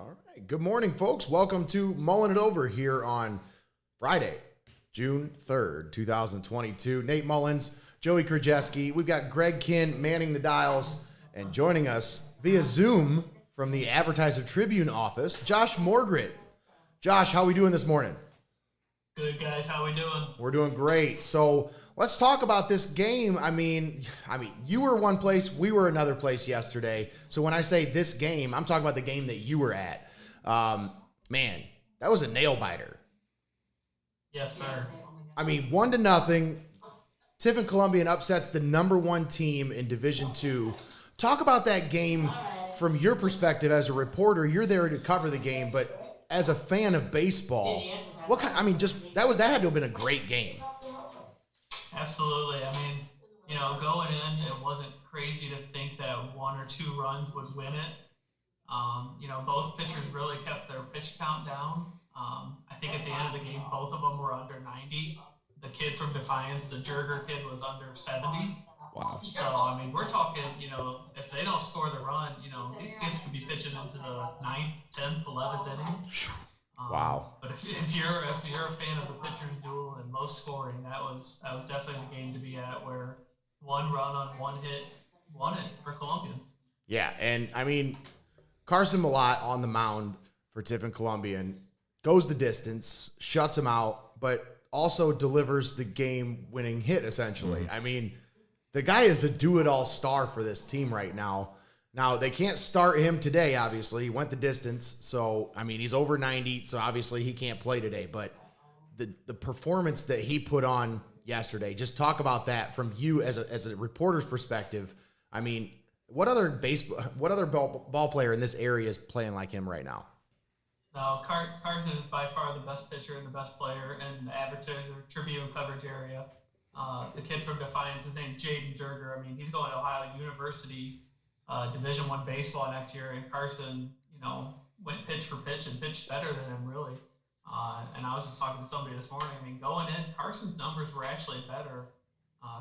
All right. Good morning, folks. Welcome to Mullin It Over here on Friday, June 3rd, 2022. Nate Mullins, Joey Krajewski. We've got Kinn manning the dials, and joining us via Zoom from the Advertiser Tribune office, Josh Morgret. Josh, how we doing this morning? Good, guys. How we doing? We're doing great. So let's talk about this game. I mean, you were one place, we were another place yesterday. So when I say this game, I'm talking about the game that you were at. Man, that was a nail biter. Yes, sir. I mean, 1-0. Tiffin Columbian upsets the number one team in Division II. Talk about that game from your perspective as a reporter. You're there to cover the game, but as a fan of baseball, that had to have been a great game. Absolutely. I mean, going in, it wasn't crazy to think that 1 or 2 runs would win it. Both pitchers really kept their pitch count down. I think at the end of the game, both of them were under 90. The kid from Defiance, the Jerger kid, was under 70. Wow. So, we're talking, if they don't score the run, these kids could be pitching into the 9th, 10th, 11th inning. Wow. But if you're a fan of the pitcher's duel and low scoring, that was definitely the game to be at, where 1 run on 1 hit won it for Columbians. Yeah, and Carson Millot on the mound for Tiffin Columbian goes the distance, shuts him out, but also delivers the game-winning hit, essentially. Mm-hmm. The guy is a do-it-all star for this team right now. Now, they can't start him today, obviously. He went the distance, so, he's over 90, so obviously he can't play today. But the performance that he put on yesterday, just talk about that from you as a reporter's perspective. What other ball player in this area is playing like him right now? No, Carson is by far the best pitcher and the best player in the Advertiser Tribune coverage area. The kid from Defiance, his name's Jaden Jerger. He's going to Ohio University, Division I baseball next year, and Carson, went pitch for pitch and pitched better than him, really. And I was just talking to somebody this morning. Going in, Carson's numbers were actually better.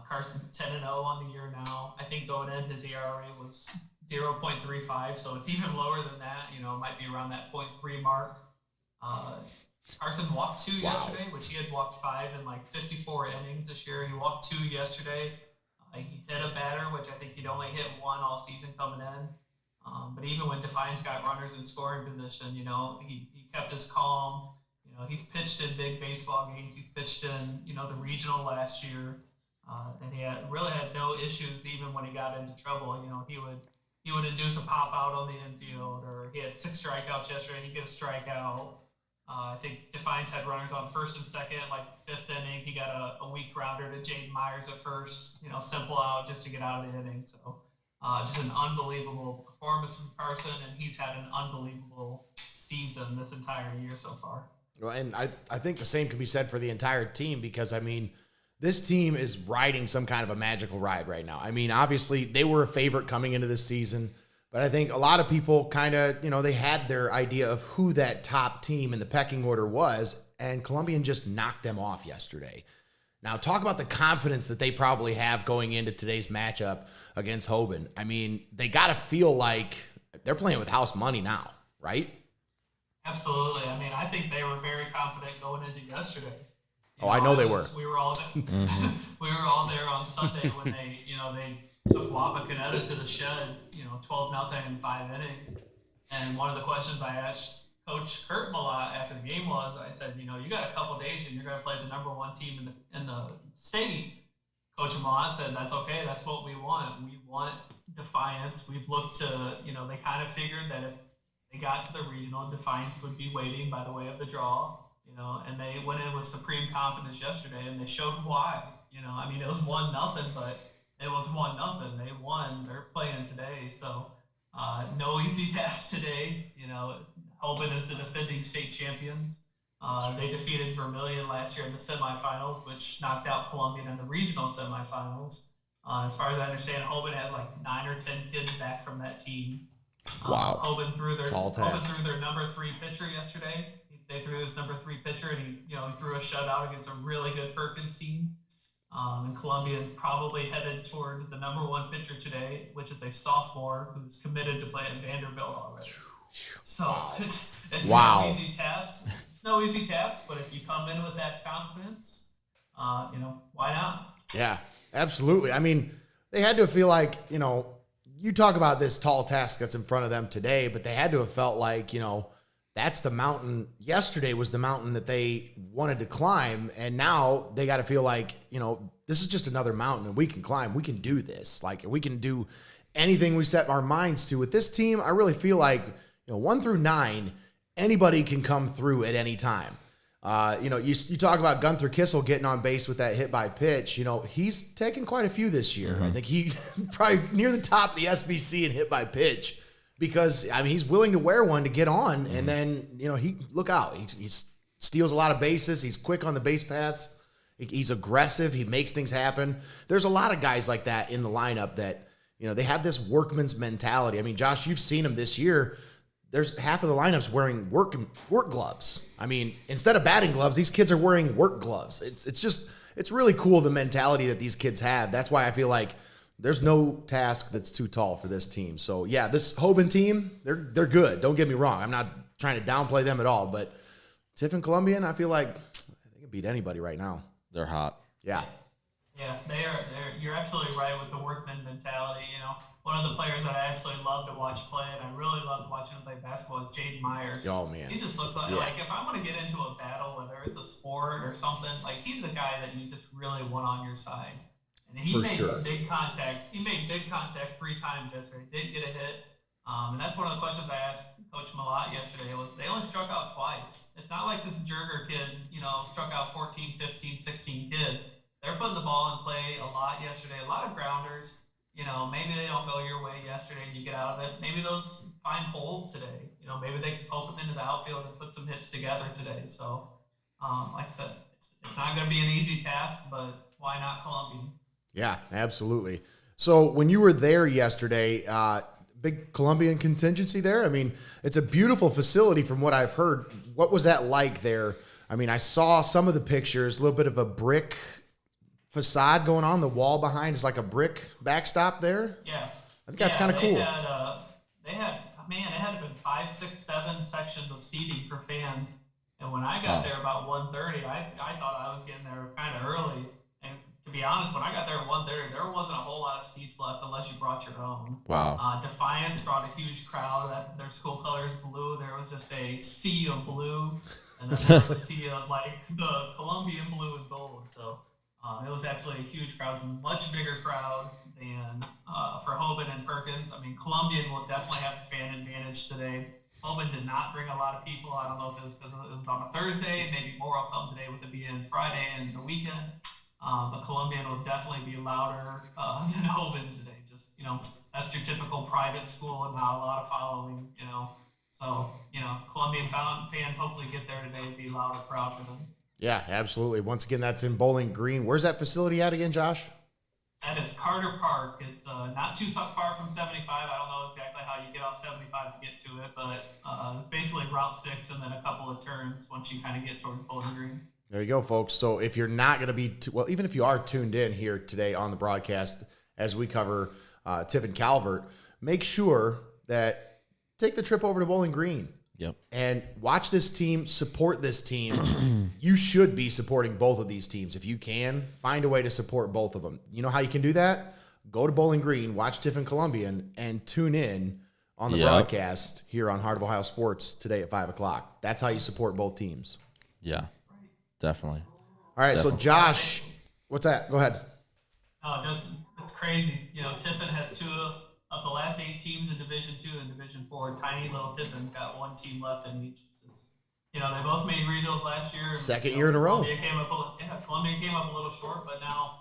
Carson's 10-0 on the year now. I think going in, his ERA was 0.35, so it's even lower than that. It might be around that 0.3 mark. Carson walked 2 yesterday, which he had walked 5 in 54 innings this year. He walked 2 yesterday. He hit a batter, which I think he'd only hit 1 all season coming in. But even when Defiance got runners in scoring position, he kept his calm. He's pitched in big baseball games. He's pitched in, the regional last year. And he really had no issues even when he got into trouble. He would induce a pop out on the infield, or he had 6 strikeouts yesterday. He'd get a strikeout. I think Defiance had runners on first and second, 5th inning. He got a weak grounder to Jaden Myers at first, simple out just to get out of the inning. So just an unbelievable performance from Carson, and he's had an unbelievable season this entire year so far. Well, and I think the same can be said for the entire team, because, this team is riding some kind of a magical ride right now. Obviously, they were a favorite coming into this season, but I think a lot of people kind of, they had their idea of who that top team in the pecking order was, and Columbian just knocked them off yesterday. Now, talk about the confidence that they probably have going into today's matchup against Hoban. They got to feel like they're playing with house money now, right? Absolutely. I think they were very confident going into yesterday. I know they were. We were all there. We were all there on Sunday when they took Wapakoneta to the shed, 12-0 in 5 innings. And one of the questions I asked Coach Kurt Millot after the game was, I said, you got a couple of days and you're going to play the number 1 team in the state. Coach Millot said, that's okay. That's what we want. We want Defiance. We've looked to, they kind of figured that if they got to the regional, Defiance would be waiting by the way of the draw. And they went in with supreme confidence yesterday, and they showed why. It was 1-0, but it was 1-0. They won. They're playing today, so no easy task today. Hoban is the defending state champions. They defeated Vermilion last year in the semifinals, which knocked out Columbian in the regional semifinals. As far as I understand, Hoban has 9 or 10 kids back from that team. Wow. Hoban threw their number 3 pitcher yesterday. They threw his number 3 pitcher, and he threw a shutout against a really good Perkins team. And Columbian is probably headed toward the number 1 pitcher today, which is a sophomore who's committed to play at Vanderbilt already. So it's Wow. no easy task. It's no easy task, but if you come in with that confidence, why not? Yeah, absolutely. I mean, they had to feel like, you talk about this tall task that's in front of them today, but they had to have felt like, that's the mountain. Yesterday was the mountain that they wanted to climb, and now they got to feel like, this is just another mountain and we can climb. We can do this. Like, we can do anything we set our minds to. With this team, I really feel like, 1 through 9, anybody can come through at any time. You talk about Gunther Kissel getting on base with that hit by pitch. He's taken quite a few this year. I think he's probably near the top of the SBC in hit by pitch because, he's willing to wear one to get on. And then, he look out. He steals a lot of bases. He's quick on the base paths. He's aggressive. He makes things happen. There's a lot of guys like that in the lineup that, they have this workman's mentality. Josh, you've seen them this year. There's half of the lineups wearing work gloves. Instead of batting gloves, these kids are wearing work gloves. It's really cool, the mentality that these kids have. That's why I feel like there's no task that's too tall for this team. So yeah, this Hoban team, they're good. Don't get me wrong. I'm not trying to downplay them at all, but Tiffin Columbian, I feel like they can beat anybody right now. They're hot. Yeah. Yeah, they are. You're absolutely right with the workman mentality. One of the players that I absolutely love to watch play, and I really loved watching him play basketball, is Jaden Myers. Oh, man. He just looks like if I want to get into a battle, whether it's a sport or something, he's the guy that you just really want on your side. And he made big contact. He made big contact 3 times yesterday. Did get a hit. And that's one of the questions I asked Coach Mullin yesterday was they only struck out twice. It's not like this Jerger kid, struck out 14, 15, 16 kids. They're putting the ball in play a lot yesterday, a lot of grounders. Maybe they don't go your way yesterday and you get out of it. Maybe those find holes today. Maybe they can poke them into the outfield and put some hits together today. So, like I said, it's not going to be an easy task, but why not Columbian? Yeah, absolutely. So when you were there yesterday, big Columbian contingency there? It's a beautiful facility from what I've heard. What was that like there? I saw some of the pictures, a little bit of a brick facade going on. The wall behind is like a brick backstop there. Yeah, I think that's kind of cool. It had to been 5, 6, 7 sections of seating for fans. And when I got there about 1:30, I thought I was getting there kind of early. And to be honest, when I got there at 1:30, there wasn't a whole lot of seats left unless you brought your own. Wow. Defiance brought a huge crowd. Their school colors blue. There was just a sea of blue, and then there was a sea of the Columbian blue and gold. So. It was actually a huge crowd, much bigger crowd than for Hoban and Perkins. Columbian will definitely have the fan advantage today. Hoban did not bring a lot of people. I don't know if it was because it was on a Thursday. Maybe more will come today with it being Friday and the weekend. But Columbian will definitely be louder than Hoban today. Just, that's your typical private school and not a lot of following, So, Columbian fans hopefully get there today and be louder, proud for them. Yeah, absolutely. Once again, that's in Bowling Green. Where's that facility at again, Josh? That is Carter Park. It's not too far from 75. I don't know exactly how you get off 75 to get to it, but it's basically Route 6 and then a couple of turns once you kind of get toward Bowling Green. There you go, folks. So if you're not going to be, even if you are tuned in here today on the broadcast as we cover Tiffin Calvert, make sure that take the trip over to Bowling Green. Yep. And watch this team, support this team. You should be supporting both of these teams. If you can, find a way to support both of them. You know how you can do that? Go to Bowling Green, watch Tiffin Columbian, and tune in on the broadcast here on Heart of Ohio Sports today at 5 o'clock. That's how you support both teams. Yeah, definitely. All right, so Josh, what's that? Go ahead. It's crazy. Tiffin has 2 of the last 8 teams in Division II and Division IV. Tiny little Tiffin's got 1 team left in each. They both made regionals last year. Second year in a row. Columbia came up a little short, but now,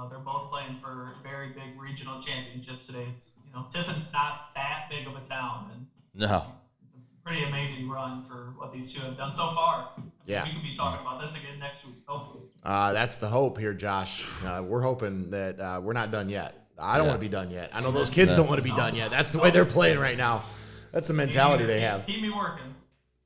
they're both playing for very big regional championships today. It's, Tiffin's not that big of a town. And no. Pretty amazing run for what these 2 have done so far. Yeah. We could be talking about this again next week, hopefully. That's the hope here, Josh. We're hoping that we're not done yet. I don't want to be done yet. I know those kids don't want to be done yet. That's the way they're playing right now. That's the mentality they have. Keep me working.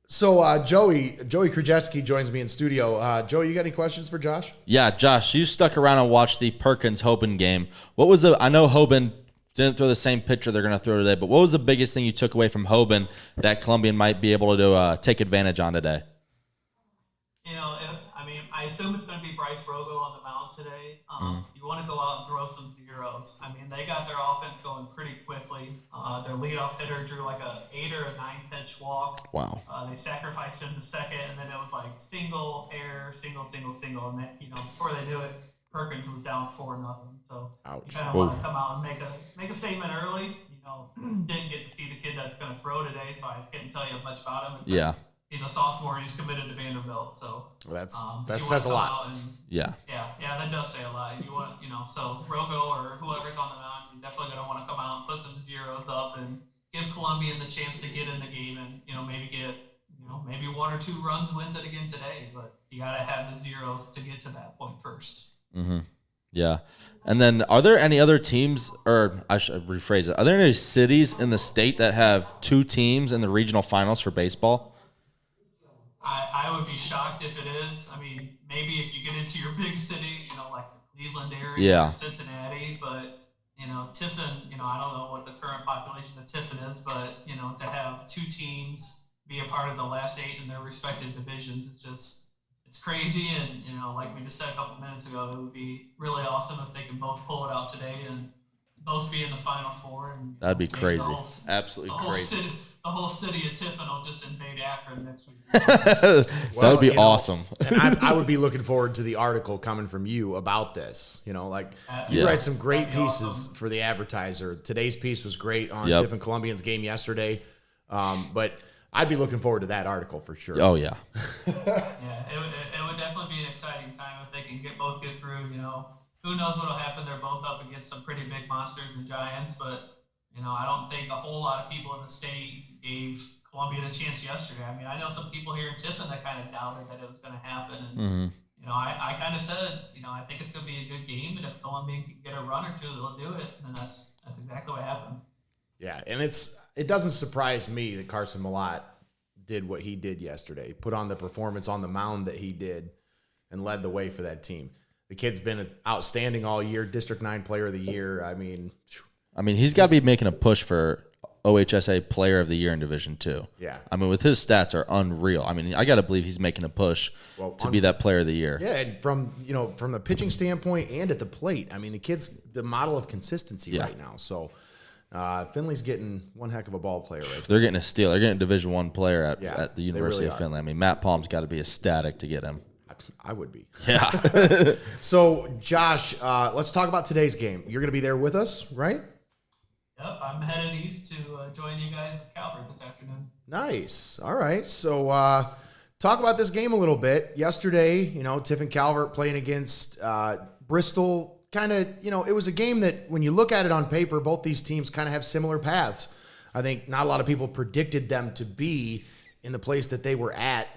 So Joey Krajewski joins me in studio. Joey, you got any questions for Josh? Yeah, Josh, you stuck around and watched the Perkins-Hoban game. What was I know Hoban didn't throw the same pitcher they're going to throw today. But what was the biggest thing you took away from Hoban that Columbian might be able to take advantage on today? I assume it's going to be Bryce Rogo on the mound today. You want to go out and throw some zeros. I mean, they got their offense going pretty quickly. Their leadoff hitter drew like a 8 or a 9 pitch walk. Wow. They sacrificed him to second, and then it was like single, error, single, and then, before they knew it, Perkins was down 4-0. So ouch. You kind of want to come out and make a statement early. Didn't get to see the kid that's going to throw today, so I couldn't tell you much about him. Yeah. He's a sophomore and he's committed to Vanderbilt, so that says a lot. Yeah, that does say a lot. You want, so Rogo or whoever's on the mound, you're definitely going to want to come out and put some zeros up and give Columbian the chance to get in the game and maybe get maybe 1 or 2 runs, wins it again today. But you got to have the zeros to get to that point first. Mm-hmm. Yeah. And then are there any other teams, or I should rephrase it, are there any cities in the state that have 2 teams in the regional finals for baseball? I would be shocked if it is. I mean, maybe if you get into your big city, like the Cleveland area or Cincinnati, but, Tiffin, I don't know what the current population of Tiffin is, but, to have 2 teams be a part of the last 8 in their respective divisions, it's crazy. And, like we just said a couple minutes ago, it would be really awesome if they can both pull it out today and both be in the Final Four. And that'd be crazy. Absolutely crazy. The whole city of Tiffin will just invade Akron next week. That would be awesome. And I would be looking forward to the article coming from you about this. You write some great pieces for the Advertiser. Today's piece was great on Tiffin Columbian's game yesterday. But I'd be looking forward to that article for sure. Oh, yeah. It would definitely be an exciting time if they can both get through. Who knows what will happen? They're both up against some pretty big monsters and giants, but I don't think a whole lot of people in the state gave Columbian a chance yesterday. I mean, I know some people here in Tiffin that kind of doubted that it was going to happen. And, I kind of said, I think it's going to be a good game. And if Columbian can get a run or 2, they'll do it. And that's exactly what happened. Yeah, and it doesn't surprise me that Carson Millot did what he did yesterday, put on the performance on the mound that he did, and led the way for that team. The kid's been outstanding all year, District 9 Player of the Year. I mean, he's got to be making a push for OHSA Player of the Year in Division 2. Yeah. I mean, with his stats are unreal. I mean, I got to believe he's making a push to be that Player of the Year. Yeah, and from the pitching standpoint and at the plate, I mean, the kid's the model of consistency right now. So Finley's getting one heck of a ball player right there. They're getting a steal. They're getting a Division 1 player at the University of Finley. I mean, Matt Palm's got to be ecstatic to get him. I would be. Yeah. So, Josh, let's talk about today's game. You're going to be there with us, right? Yep, I'm headed east to join you guys at Calvert this afternoon. Nice. All right. So, talk about this game a little bit. Yesterday, Tiffin Calvert playing against Bristol. Kind of, it was a game that when you look at it on paper, both these teams kind of have similar paths. I think not a lot of people predicted them to be in the place that they were at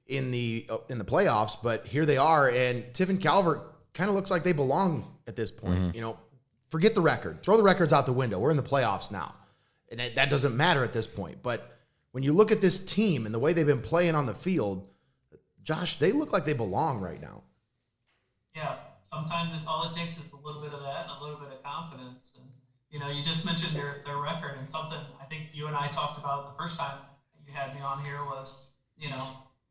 in the playoffs, but here they are, and Tiffin Calvert kind of looks like they belong at this point. Forget the record. Throw the records out the window. We're in the playoffs now, and that doesn't matter at this point. But when you look at this team and the way they've been playing on the field, Josh, they look like they belong right now. Yeah, sometimes all it takes is a little bit of that and a little bit of confidence. And, you just mentioned their record, and something I think you and I talked about the first time you had me on here was,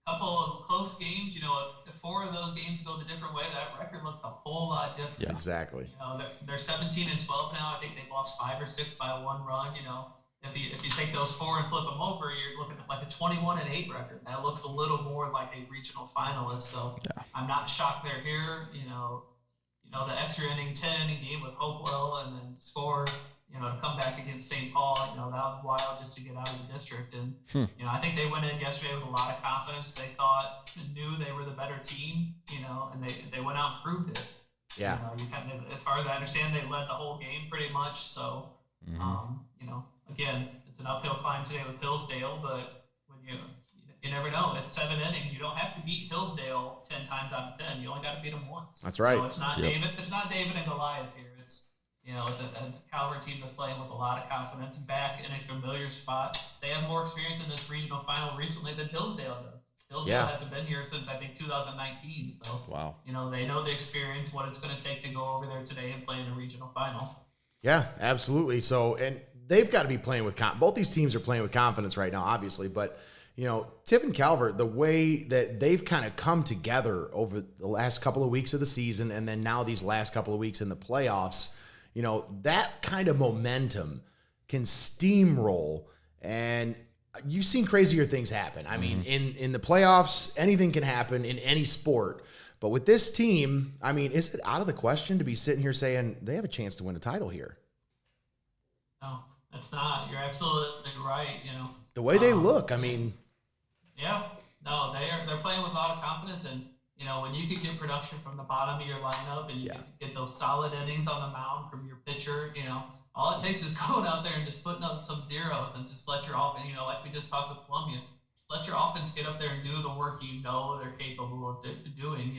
couple of close games, if 4 of those games go the different way, that record looks a whole lot different. Yeah, exactly. They're 17-12 now. I think they've lost 5 or 6 by 1 run. If you take those 4 and flip them over, you're looking at like a 21-8 record. That looks a little more like a regional finalist. So I'm not shocked they're here. The extra inning, 10-inning game with Hopewell, and then score. To come back against St. Paul, that was wild just to get out of the district. And, I think they went in yesterday with a lot of confidence. They knew they were the better team, and they went out and proved it. Yeah. As far as I understand, they led the whole game pretty much. So, again, it's an uphill climb today with Hillsdale, but when you never know. It's 7 innings. You don't have to beat Hillsdale 10 times out of 10. You only got to beat them once. That's right. So it's not David. It's not David and Goliath here. It's a Calvert team that's playing with a lot of confidence, back in a familiar spot. They have more experience in this regional final recently than Hillsdale does. Hillsdale hasn't been here since, I think, 2019. So, wow. They know the experience, what it's going to take to go over there today and play in the regional final. Yeah, absolutely. So, and they've got to be playing with both these teams are playing with confidence right now, obviously. But, Tiff and Calvert, the way that they've kind of come together over the last couple of weeks of the season and then now these last couple of weeks in the playoffs, that kind of momentum can steamroll. And you've seen crazier things happen. I mean, in the playoffs, anything can happen in any sport. But with this team, I mean, is it out of the question to be sitting here saying they have a chance to win a title here? No, it's not. You're absolutely right. The way they look, I mean. Yeah, no, they're playing with a lot of confidence, and when you can get production from the bottom of your lineup, and you can get those solid innings on the mound from your pitcher, all it takes is going out there and just putting up some zeros and just let your offense, like we just talked with Columbia, just let your offense get up there and do the work they're capable of doing.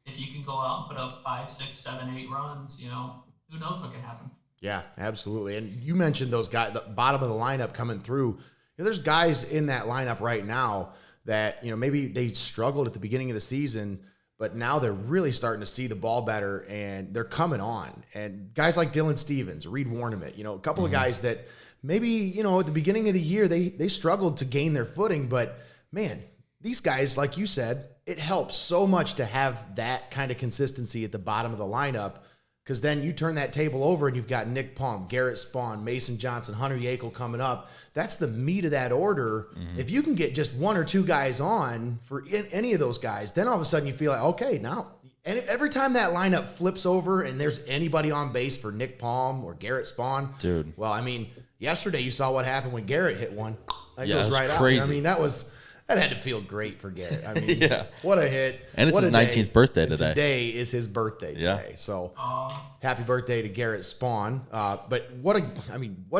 If you can go out and put up 5, 6, 7, 8 runs, who knows what can happen. Yeah, absolutely. And you mentioned those guys, the bottom of the lineup coming through. There's guys in that lineup right now that, maybe they struggled at the beginning of the season, but now they're really starting to see the ball better and they're coming on. And guys like Dylan Stevens, Reed Warnament, a couple of guys that maybe, at the beginning of the year, they struggled to gain their footing. But, man, these guys, like you said, it helps so much to have that kind of consistency at the bottom of the lineup. Because then you turn that table over and you've got Nick Palm, Garrett Spawn, Mason Johnson, Hunter Yackel coming up. That's the meat of that order. If you can get just one or two guys on for any of those guys, then all of a sudden you feel like, okay, now and every time that lineup flips over and there's anybody on base for Nick Palm or Garrett Spawn, dude. Well, I mean, yesterday you saw what happened when Garrett hit one. That goes right crazy. out. I mean, that had to feel great for Garrett. I mean, what a hit. And it's his 19th birthday today. Today is his birthday today. So happy birthday to Garrett Spawn. But what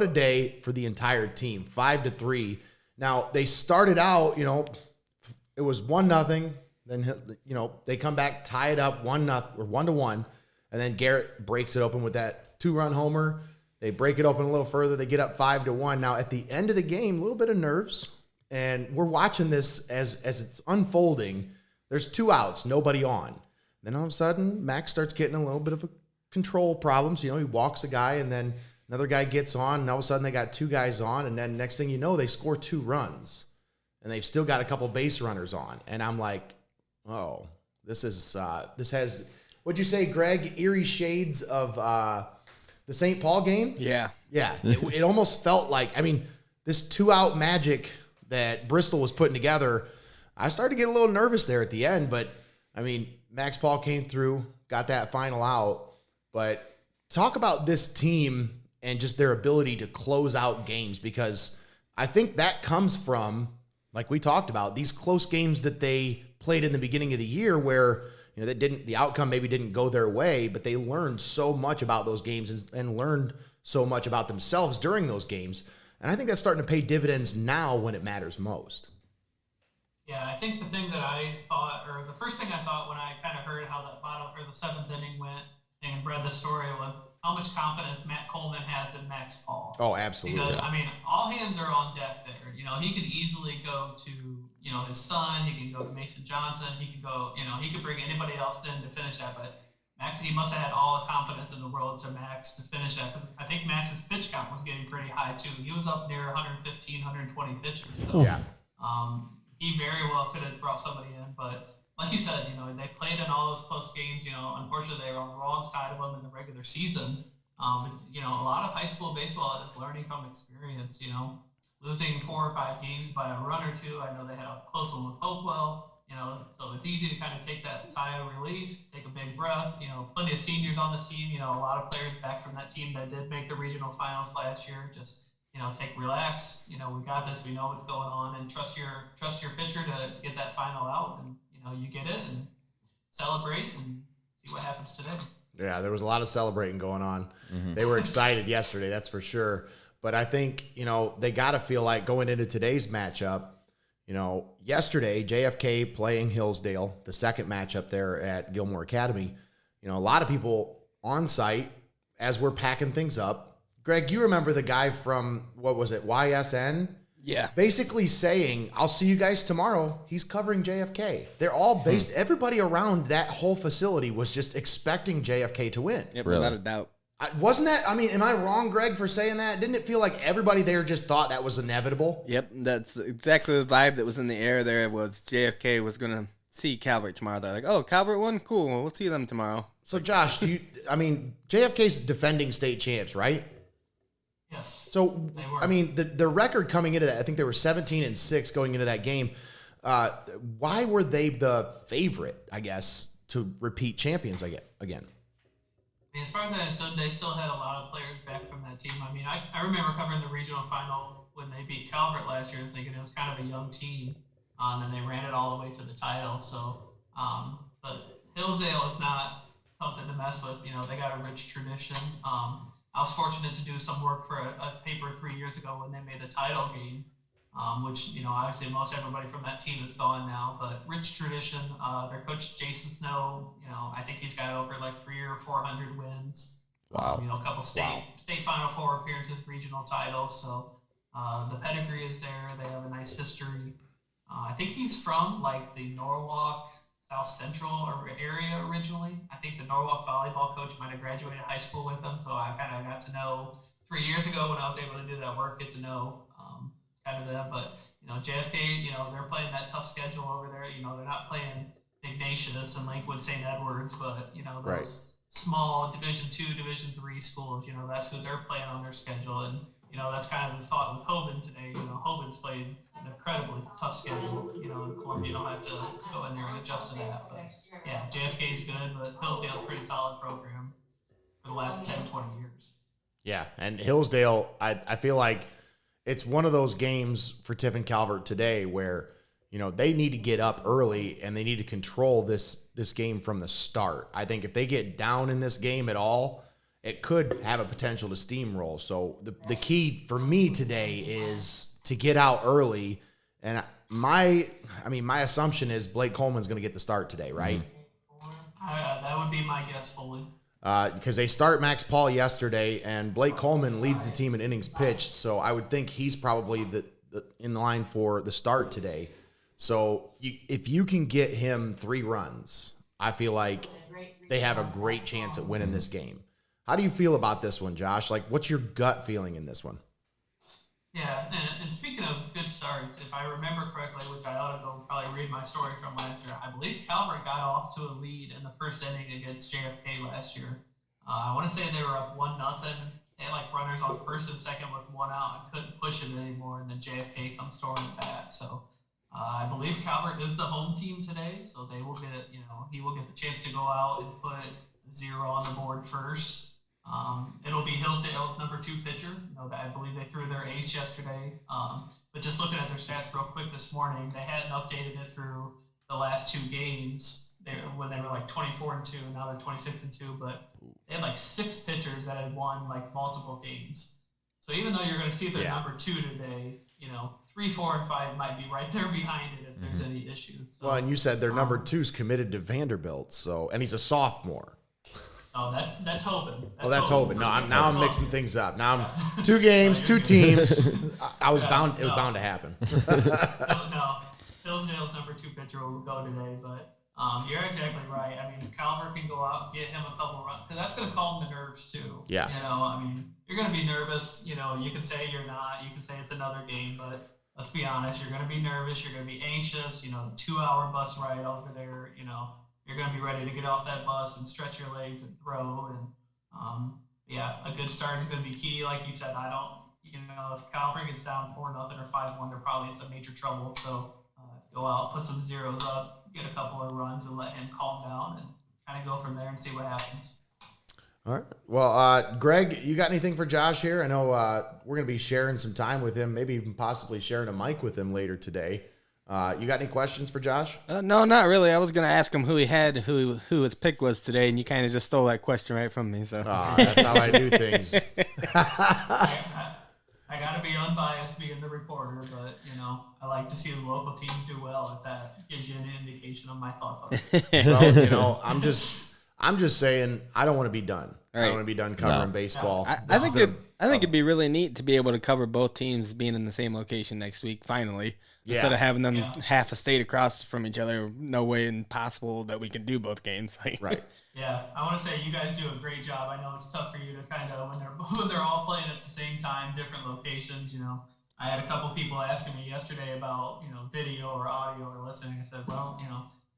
a day for the entire team. 5-3. Now, they started out, it was 1-0. Then, they come back, tie it up 1-0 or 1-1. And then Garrett breaks it open with that 2-run homer. They break it open a little further. They get up 5-1. Now, at the end of the game, a little bit of nerves. And we're watching this as it's unfolding. There's 2 outs, nobody on. Then all of a sudden, Max starts getting a little bit of a control problems. He walks a guy, and then another guy gets on, and all of a sudden they got 2 guys on, and then next thing you know, they score 2 runs. And they've still got a couple base runners on. And I'm like, oh, this has, what'd you say, Greg, eerie shades of the St. Paul game? Yeah. Yeah, it almost felt like, this 2-out magic that Bristol was putting together, I started to get a little nervous there at the end, but Max Paul came through, got that final out. But talk about this team and just their ability to close out games, because I think that comes from, like we talked about, these close games that they played in the beginning of the year where the outcome maybe didn't go their way, but they learned so much about those games and learned so much about themselves during those games. And I think that's starting to pay dividends now when it matters most. Yeah, I think the thing that I thought, or the first thing I thought when I kind of heard how that bottom or the 7th inning went and read the story was how much confidence Matt Coleman has in Max Paul. Oh, absolutely. Because, all hands are on deck there. He could easily go to, his son. He can go to Mason Johnson. He could go, he could bring anybody else in to finish that. But Max, he must have had all the confidence in the world to Max to finish that. I think Max's pitch count was getting pretty high, too. He was up near 115, 120 pitches. So, he very well could have brought somebody in. But like you said, they played in all those close games. Unfortunately, they were on the wrong side of them in the regular season. A lot of high school baseball is learning from experience. Losing 4 or 5 games by a run or 2. I know they had a close one with Hopewell. So it's easy to kind of take that sigh of relief, take a big breath. Plenty of seniors on this team. A lot of players back from that team that did make the regional finals last year. Just relax. We got this. We know what's going on, and trust your pitcher to get that final out. And you get it and celebrate and see what happens today. Yeah, there was a lot of celebrating going on. They were excited yesterday, that's for sure. But I think they got to feel like going into today's matchup. Yesterday, JFK playing Hillsdale, the second matchup there at Gilmore Academy, a lot of people on site as we're packing things up. Greg, you remember the guy from, what was it, YSN? Yeah. Basically saying, I'll see you guys tomorrow. He's covering JFK. They're all based, everybody around that whole facility was just expecting JFK to win. Yep, Really? without a doubt. Wasn't that? I mean, am I wrong, Greg, for saying that? Didn't it feel like everybody there just thought that was inevitable? Yep, that's exactly the vibe that was in the air there. Was JFK was going to see Calvert tomorrow. They're like, oh, Calvert won? Cool. Well, we'll see them tomorrow. So, Josh, JFK's defending state champs, right? Yes. So, They were. I mean, the record coming into that, I think they were 17-6 going into that game. Why were they the favorite, I guess, to repeat champions again? I mean, as far as I understood, they still had a lot of players back from that team. I mean, I remember covering the regional final when they beat Calvert last year, thinking it was kind of a young team, and they ran it all the way to the title. So, but Hillsdale is not something to mess with. You know, they got a rich tradition. I was fortunate to do some work for a paper 3 years ago when they made the title game, which, you know, obviously most everybody from that team is gone now, but rich tradition. Their coach, Jason Snow, you know, I think he's got over like 300 or 400 wins. Wow. You know, a couple state Final Four appearances, regional titles. So the pedigree is there. They have a nice history. I think he's from like the Norwalk, South Central area originally. I think the Norwalk volleyball coach might have graduated high school with them. So I kind of got to know 3 years ago when I was able to do that work, get to know kind of them. But, you know, JFK, you know, they're playing that tough schedule over there. You know, they're not playing Ignatius and Lakewood St. Edwards, but, you know, those small Division II, Division III schools, you know, that's who they're playing on their schedule. And, you know, that's kind of the thought with Hoban today. You know, Hoban's played an incredibly tough schedule. You know, and Columbia don't have to go in there and adjust to that. But, yeah, JFK's good, but Hillsdale's a pretty solid program for the last 10, 20 years. Yeah, and Hillsdale, I feel like it's one of those games for Tiffin Calvert today where, you know, they need to get up early and they need to control this game from the start. I think if they get down in this game at all, it could have a potential to steamroll. So the key for me today is to get out early. And my assumption is Blake Coleman's going to get the start today, right? That would be my guess fully. Because they start Max Paul yesterday, and Blake Coleman leads the team in innings pitched, so I would think he's probably in line for the start today. So if you can get him 3 runs, I feel like they have a great chance at winning this game. How do you feel about this one, Josh? Like, what's your gut feeling in this one? Yeah, and speaking of good starts, if I remember correctly, which I ought to go probably read my story from last year, I believe Calvert got off to a lead in the first inning against JFK last year. I want to say they were up 1-0. They had like runners on first and second with 1 out and couldn't push it anymore, and then JFK comes storming back. So I believe Calvert is the home team today, so they will get it. You know, he will get the chance to go out and put 0 on the board first. It'll be Hillsdale's number 2 pitcher. You know, I believe they threw their ace yesterday. But just looking at their stats real quick this morning, they hadn't updated it through the last 2 games when they were like 24-2, and now they're 26-2. But they had like 6 pitchers that had won like multiple games. So even though you're going to see their number 2 today, you know, 3, 4, and 5 might be right there behind it if there's any issues. So, Well, and you said their number 2's committed to Vanderbilt, and he's a sophomore. Oh, that's Hoban. That's Hoban. No, I'm mixing things up. Now I'm 2 games, 2 teams. It was bound to happen. No, Hillsdale's number 2 pitcher will go today, but you're exactly right. I mean, Calvert can go out and get him a couple runs because that's going to calm the nerves too. Yeah. You know, I mean, you're going to be nervous. You know, you can say you're not. You can say it's another game, but let's be honest. You're going to be nervous. You're going to be anxious. You know, 2-hour bus ride over there. You know. You're going to be ready to get off that bus and stretch your legs and throw. And, yeah, a good start is going to be key. Like you said, if Calvert gets down 4-0 or 5-1, they're probably in some major trouble. So go out, put some zeros up, get a couple of runs, and let him calm down and kind of go from there and see what happens. All right. Well, Greg, you got anything for Josh here? I know we're going to be sharing some time with him, maybe even possibly sharing a mic with him later today. You got any questions for Josh? No, not really. I was going to ask him who his pick was today, and you kind of just stole that question right from me. So that's how I do things. I got to be unbiased being the reporter, but, you know, I like to see the local teams do well if that gives you an indication of my thoughts on it. Well, you know, I'm just saying I don't want to be done. Right. I don't want to be done covering baseball. I think it'd be really neat to be able to cover both teams being in the same location next week, finally. Instead of having them Yeah. half a state across from each other, no way impossible that we can do both games. Right. Yeah, I want to say you guys do a great job. I know it's tough for you to kind of when they're all playing at the same time, different locations. I had a couple people asking me yesterday about video or audio or listening. I said, well,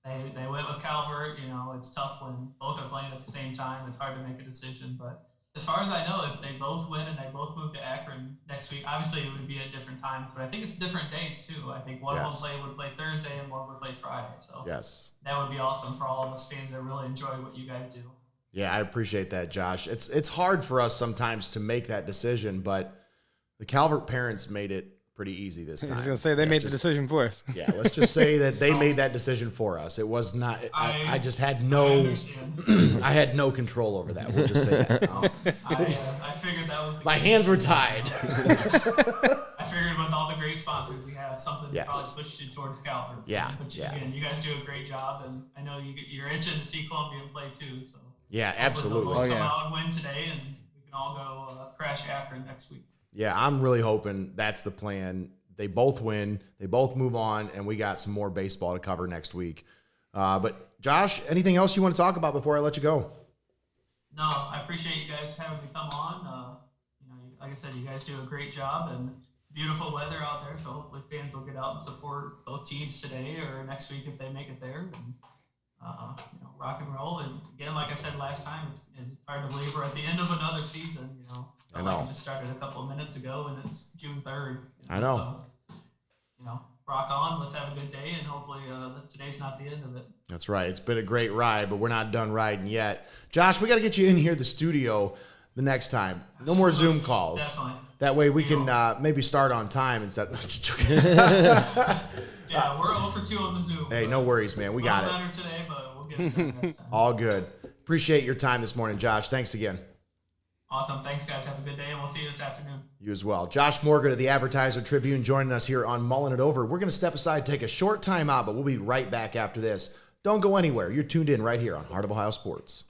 they went with Calvert. It's tough when both are playing at the same time. It's hard to make a decision, but as far as I know, if they both win and they both move to Akron next week, obviously it would be at different times, but I think it's different days too. I think one Yes. of them would play Thursday and one would play Friday. So Yes. that would be awesome for all of us fans that really enjoy what you guys do. Yeah, I appreciate that, Josh. It's hard for us sometimes to make that decision, but the Calvert parents made it pretty easy this time. I was going to say, they made the decision for us. Yeah, let's just say that they made that decision for us. It was not. I just had I no. understand. I had no control over that. We'll just say that. I figured that was the My case. hands were tied. I figured with all the great sponsors we have, something Yes. probably pushed you towards Calvert. So, Yeah, But yeah. again, you guys do a great job, and I know you're itching to see Columbia play too. So Yeah, hopefully absolutely. they'll both Oh, come yeah. out and win today, and we can all go crash Akron next week. Yeah, I'm really hoping that's the plan. They both win, they both move on, and we got some more baseball to cover next week. But Josh, anything else you want to talk about before I let you go? No, I appreciate you guys having me come on. Like I said, you guys do a great job, and beautiful weather out there. So hopefully fans will get out and support both teams today or next week if they make it there. And rock and roll. And again, like I said last time, it's hard to believe we're at the end of another season. I know. Like it just started a couple of minutes ago, and it's June 3rd. I know. So, rock on. Let's have a good day, and hopefully today's not the end of it. That's right. It's been a great ride, but we're not done riding yet. Josh, we got to get you in here, the studio, the next time. No more Zoom calls. Definitely. That way we can maybe start on time instead. No, just joking. Yeah, we're 0 for 2 on the Zoom. Hey, no worries, man. We got it. Better today, but we'll get it done next time. All good. Appreciate your time this morning, Josh. Thanks again. Awesome. Thanks, guys. Have a good day, and we'll see you this afternoon. You as well. Josh Morgan of the Advertiser Tribune joining us here on Mullin It Over. We're going to step aside, take a short time out, but we'll be right back after this. Don't go anywhere. You're tuned in right here on Heart of Ohio Sports.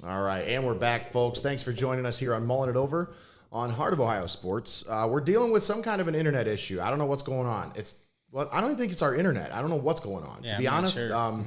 All right, and we're back, folks. Thanks for joining us here on Mullin It Over on Heart of Ohio Sports. We're dealing with some kind of an internet issue. I don't know what's going on. I don't even think it's our internet. I don't know what's going on. Yeah, to be I'm not honest, sure.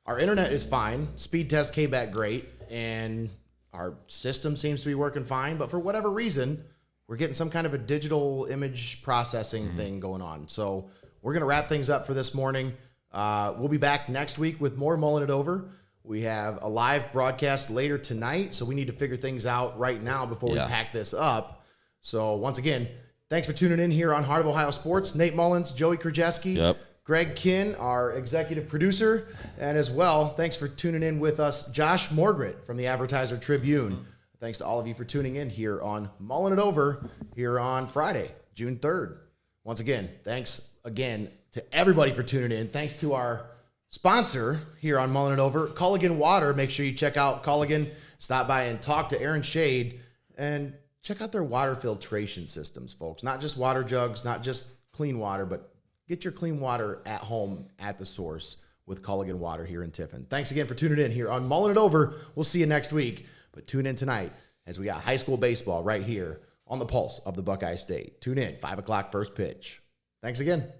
our internet is fine. Speed test came back great, and our system seems to be working fine. But for whatever reason, we're getting some kind of a digital image processing thing going on. So we're going to wrap things up for this morning. We'll be back next week with more Mullin It Over. We have a live broadcast later tonight, so we need to figure things out right now before we pack this up. So once again, thanks for tuning in here on Heart of Ohio Sports. Nate Mullins, Joey Krajewski, Greg Kinn, our executive producer, and as well, thanks for tuning in with us, Josh Morgret from the Advertiser Tribune. Thanks to all of you for tuning in here on Mullin It Over here on Friday, June 3rd. Once again, thanks again to everybody for tuning in. Thanks to our sponsor here on Mullin It Over, Culligan Water. Make sure you check out Culligan. Stop by and talk to Aaron Shade and check out their water filtration systems, folks. Not just water jugs, not just clean water, but get your clean water at home at the source with Culligan Water here in Tiffin. Thanks again for tuning in here on Mullin It Over. We'll see you next week, but tune in tonight as we got high school baseball right here on the pulse of the Buckeye State. Tune in, 5 o'clock first pitch. Thanks again.